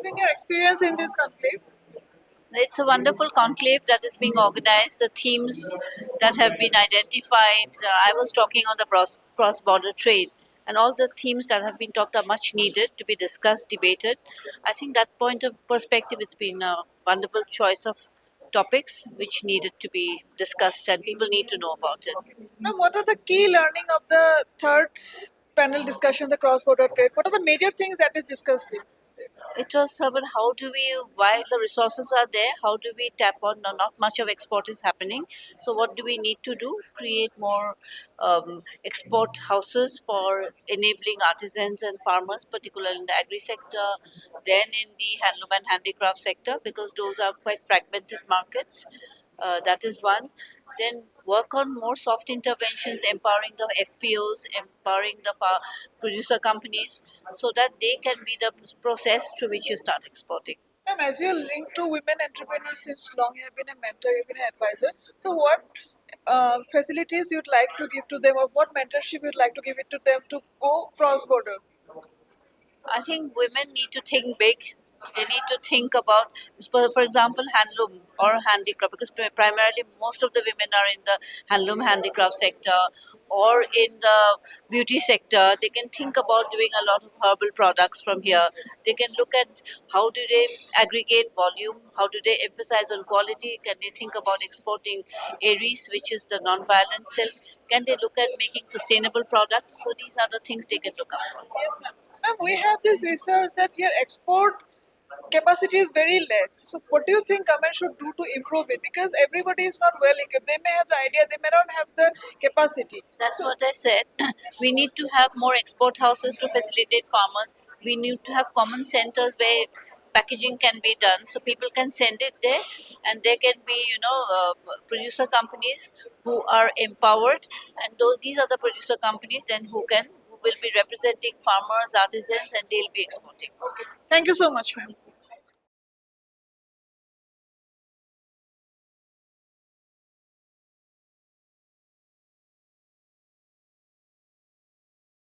been your experience in this conclave? It's a wonderful conclave that is being organized. The themes that have been identified, I was talking on the cross border trade, and all the themes that have been talked are much needed to be discussed, debated. I think that point of perspective has been a wonderful choice of topics which needed to be discussed, and people need to know about it. Now, what are the key learning of the third panel discussion, the cross-border trade? What are the major things that is discussed in? It was about how do we, while the resources are there, how do we tap on? No, not much of export is happening. So, what do we need to do? Create more export houses for enabling artisans and farmers, particularly in the agri sector, then in the handloom and handicraft sector, because those are quite fragmented markets. That is one. Then work on more soft interventions, empowering the FPOs, empowering the producer companies, so that they can be the process through which you start exporting. Ma'am, as you're linked to women entrepreneurs since long, you have been a mentor, you've been an advisor. So, what facilities you'd like to give to them, or what mentorship you'd like to give it to them to go cross-border? I think women need to think big. They need to think about, for example, handloom or handicraft, because primarily most of the women are in the handloom handicraft sector or in the beauty sector. They can think about doing a lot of herbal products from here. They can look at how do they aggregate volume, how do they emphasize on quality, can they think about exporting Aries, which is the non-violent silk, can they look at making sustainable products. So these are the things they can look up for. Yes, ma'am. Ma'am, we have this research that here export capacity is very less. So, what do you think government should do to improve it? Because everybody is not well equipped. They may have the idea, they may not have the capacity. That's what I said. We need to have more export houses to facilitate farmers. We need to have common centers where packaging can be done, so people can send it there, and there can be, producer companies who are empowered, and these are the producer companies then who will be representing farmers, artisans, and they'll be exporting. Thank you so much, ma'am.